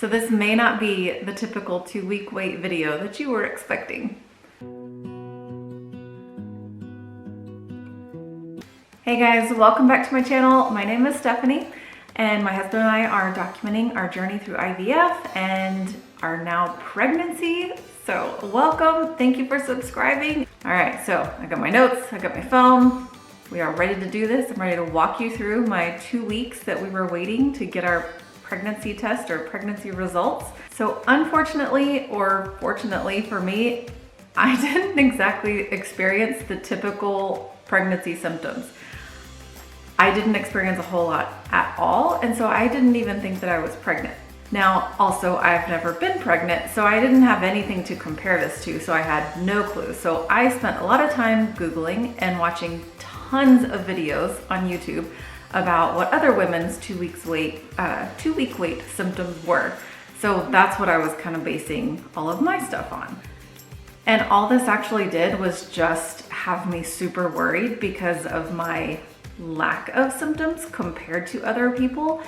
So this may not be the typical 2-week wait video that you were expecting. Hey guys, welcome back to my channel. My name is Stephanie and my husband and I are documenting our journey through IVF and our now pregnancy. So welcome, thank you for subscribing. All right, so I got my notes, I got my phone. We are ready to do this. I'm ready to walk you through my 2 weeks that we were waiting to get our pregnancy test or pregnancy results. So unfortunately, or fortunately for me, I didn't exactly experience the typical pregnancy symptoms. I didn't experience a whole lot at all, and so I didn't even think that I was pregnant. Now, also, I've never been pregnant, so I didn't have anything to compare this to, so I had no clue. So I spent a lot of time Googling and watching tons of videos on YouTube about what other women's 2 week wait symptoms were. So that's what I was kind of basing all of my stuff on. And all this actually did was just have me super worried because of my lack of symptoms compared to other people.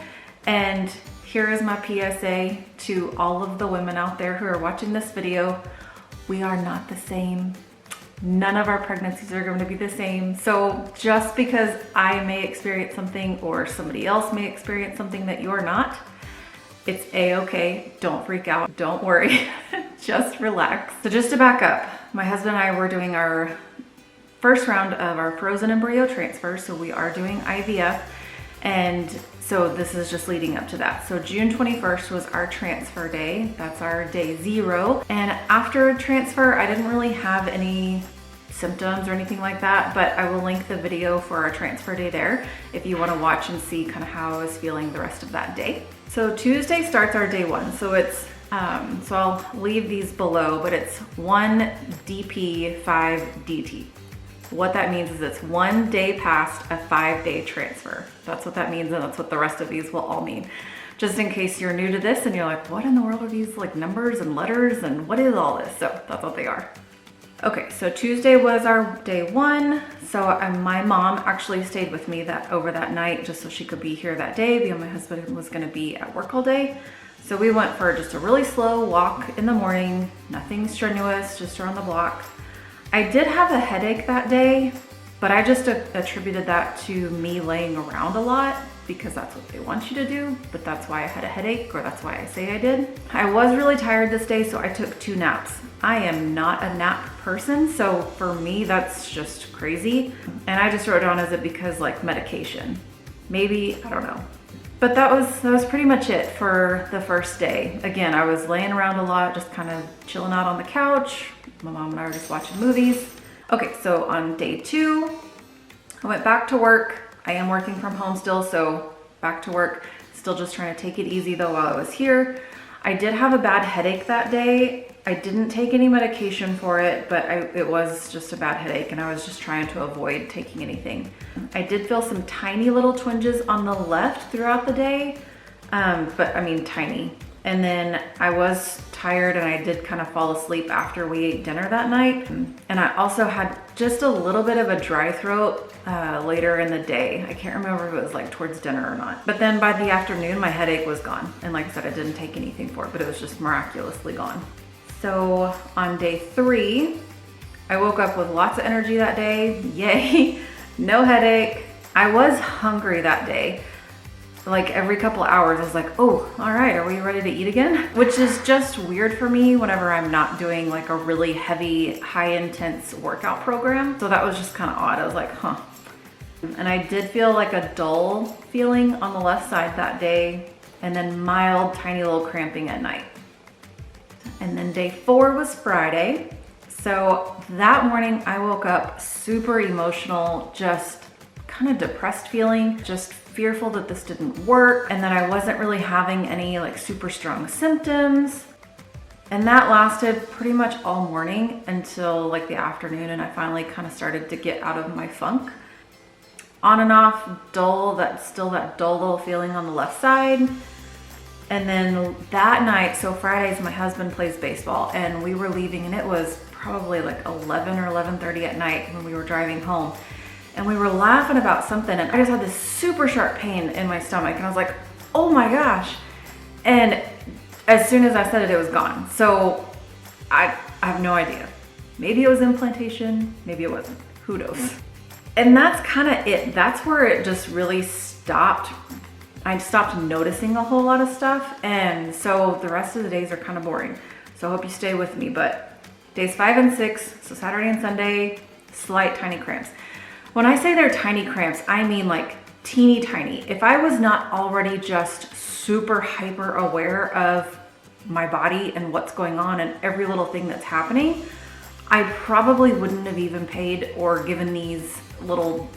And here is my PSA to all of the women out there who are watching this video. We are not the same. None of our pregnancies are going to be the same. So just because I may experience something or somebody else may experience something that you're not, it's a-okay. Don't freak out. Don't worry. Just relax. So just to back up, my husband and I were doing our first round of our frozen embryo transfer. So we are doing IVF. And so this is just leading up to that. So June 21st was our transfer day. That's our day 0. And after transfer, I didn't really have any symptoms or anything like that, but I will link the video for our transfer day there if you want to watch and see kind of how I was feeling the rest of that day. So Tuesday starts our day 1. So it's, so I'll leave these below, but it's 1 DP 5 DT. What that means is it's 1 day past a 5-day transfer. That's what that means, and that's what the rest of these will all mean. Just in case you're new to this and you're like, what in the world are these like numbers and letters and what is all this? So that's what they are. Okay, so Tuesday was our day 1. So my mom actually stayed with me over that night just so she could be here that day because my husband was gonna be at work all day. So we went for just a really slow walk in the morning, nothing strenuous, just around the block. I did have a headache that day, but I just attributed that to me laying around a lot because that's what they want you to do, but that's why I had a headache, or that's why I say I did. I was really tired this day, so I took 2 naps. I am not a nap person, so for me, that's just crazy. And I just wrote down as it because like medication. Maybe, I don't know. But that was pretty much it for the first day. Again, I was laying around a lot, just kind of chilling out on the couch. My mom and I were just watching movies. Okay, so on day 2, I went back to work. I am working from home still, so back to work. Still just trying to take it easy though while I was here. I did have a bad headache that day. I didn't take any medication for it, but it was just a bad headache and I was just trying to avoid taking anything. I did feel some tiny little twinges on the left throughout the day, but I mean tiny. And then I was tired and I did kind of fall asleep after we ate dinner that night. And I also had just a little bit of a dry throat later in the day. I can't remember if it was like towards dinner or not. But then by the afternoon, my headache was gone. And like I said, I didn't take anything for it, but it was just miraculously gone. So on day 3, I woke up with lots of energy that day. Yay, no headache. I was hungry that day. Like every couple hours, I was like, oh, all right, are we ready to eat again? Which is just weird for me whenever I'm not doing like a really heavy, high intense workout program. So that was just kind of odd. I was like, huh. And I did feel like a dull feeling on the left side that day, and then mild, tiny little cramping at night. And then day 4 was Friday. So that morning I woke up super emotional, just kind of depressed feeling, just fearful that this didn't work and that I wasn't really having any like super strong symptoms. And that lasted pretty much all morning until like the afternoon, and I finally kind of started to get out of my funk. On and off, dull, still that dull little feeling on the left side. And then that night, so Fridays, my husband plays baseball and we were leaving and it was probably like 11 or 11:30 at night when we were driving home. And we were laughing about something and I just had this super sharp pain in my stomach and I was like, oh my gosh. And as soon as I said it, it was gone. So I have no idea. Maybe it was implantation, maybe it wasn't, who knows? And that's kind of it. That's where it just really stopped. I stopped noticing a whole lot of stuff. And so the rest of the days are kind of boring. So I hope you stay with me, but days 5 and 6, so Saturday and Sunday, slight tiny cramps. When I say they're tiny cramps, I mean like teeny tiny. If I was not already just super hyper aware of my body and what's going on and every little thing that's happening, I probably wouldn't have even paid or given these little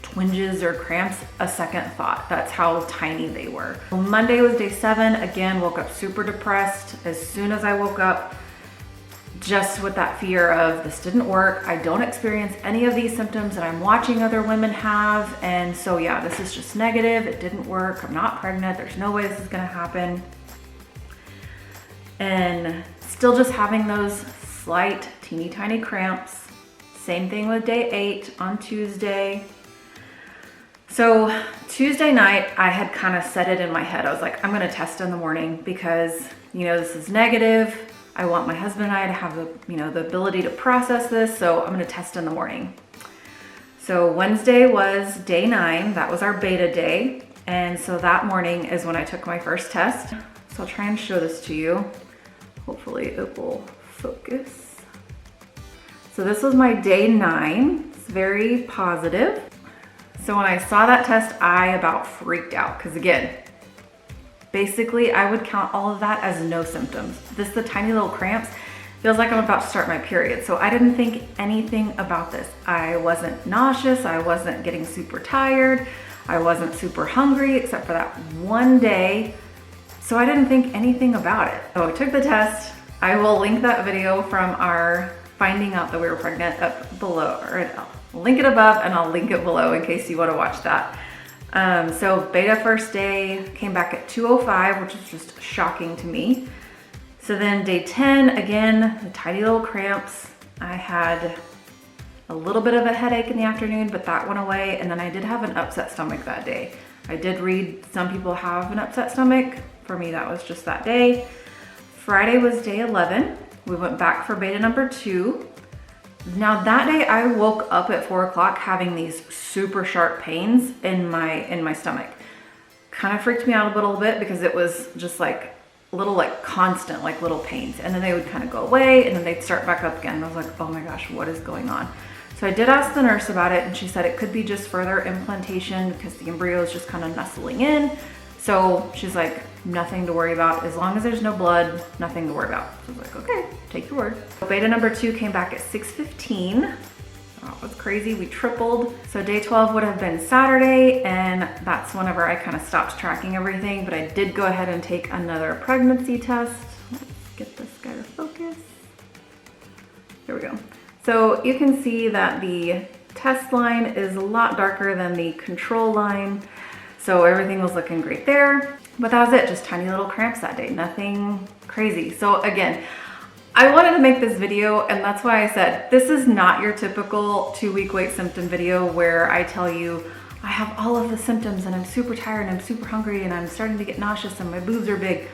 twinges or cramps a second thought. That's how tiny they were. Well, Monday was day 7. Again, woke up super depressed. As soon as I woke up, just with that fear of this didn't work. I don't experience any of these symptoms that I'm watching other women have. And so yeah, this is just negative. It didn't work. I'm not pregnant. There's no way this is gonna happen. And still just having those slight teeny tiny cramps. Same thing with day 8 on Tuesday. So Tuesday night, I had kind of set it in my head. I was like, I'm gonna test in the morning because, you know, this is negative. I want my husband and I to have the, you know, the ability to process this. So I'm gonna test in the morning. So Wednesday was day 9. That was our beta day. And so that morning is when I took my first test. So I'll try and show this to you. Hopefully it will focus. So this was my day 9. It's very positive. So when I saw that test, I about freaked out because again, basically I would count all of that as no symptoms. The tiny little cramps feels like I'm about to start my period. So I didn't think anything about this. I wasn't nauseous. I wasn't getting super tired. I wasn't super hungry except for that one day. So I didn't think anything about it. So I took the test. I will link that video from our finding out that we were pregnant up below, or I'll link it above and I'll link it below in case you want to watch that. So beta first day came back at 2:05, which is just shocking to me. So then day 10, again, the tiny little cramps. I had a little bit of a headache in the afternoon, but that went away. And then I did have an upset stomach that day. I did read some people have an upset stomach. For me, that was just that day. Friday was day 11. We went back for beta number 2. Now that day I woke up at 4 o'clock having these super sharp pains in my stomach. Kind of freaked me out a little bit because it was just like little like constant like little pains, and then they would kind of go away and then they'd start back up again. And I was like, oh my gosh, what is going on? So I did ask the nurse about it and she said it could be just further implantation because the embryo is just kind of nestling in. So she's like, nothing to worry about. As long as there's no blood, nothing to worry about. So I was like, okay, take your word. So beta number 2 came back at 6:15. Oh, it was crazy, we tripled. So day 12 would have been Saturday, and that's whenever I kind of stopped tracking everything, but I did go ahead and take another pregnancy test. Let's get this guy to focus. There we go. So you can see that the test line is a lot darker than the control line. So everything was looking great there, but that was it, just tiny little cramps that day, nothing crazy. So again, I wanted to make this video, and that's why I said, this is not your typical 2-week wait symptom video where I tell you, I have all of the symptoms and I'm super tired and I'm super hungry and I'm starting to get nauseous and my boobs are big.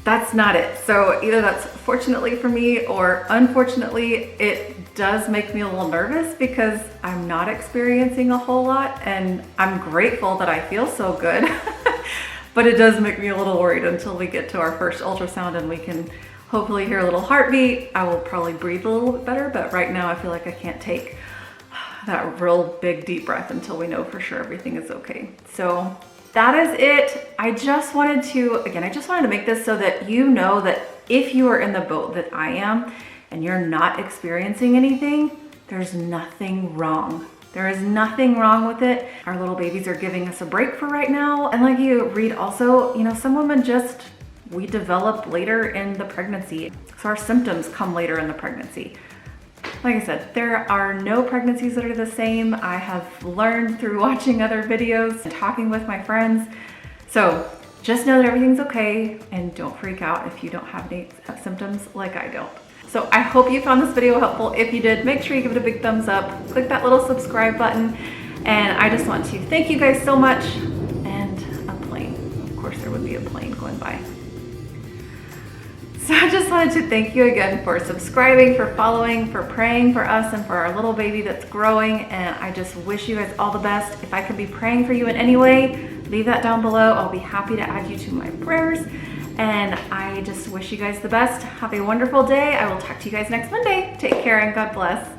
That's not it. So either that's fortunately for me or unfortunately, it does make me a little nervous because I'm not experiencing a whole lot, and I'm grateful that I feel so good, but it does make me a little worried until we get to our first ultrasound and we can hopefully hear a little heartbeat. I will probably breathe a little bit better, but right now I feel like I can't take that real big deep breath until we know for sure everything is okay. So that is it. I just wanted to make this so that you know that if you are in the boat that I am and you're not experiencing anything, there's nothing wrong. There is nothing wrong with it. Our little babies are giving us a break for right now. And like you read also, you know, some women we develop later in the pregnancy. So our symptoms come later in the pregnancy. Like I said, there are no pregnancies that are the same. I have learned through watching other videos and talking with my friends. So just know that everything's okay and don't freak out if you don't have any symptoms like I don't. So I hope you found this video helpful. If you did, make sure you give it a big thumbs up, click that little subscribe button. And I just want to thank you guys so much. And a plane, of course there would be a plane going by. So I just wanted to thank you again for subscribing, for following, for praying for us and for our little baby that's growing. And I just wish you guys all the best. If I could be praying for you in any way, leave that down below. I'll be happy to add you to my prayers. And I just wish you guys the best. Have a wonderful day. I will talk to you guys next Monday. Take care and God bless.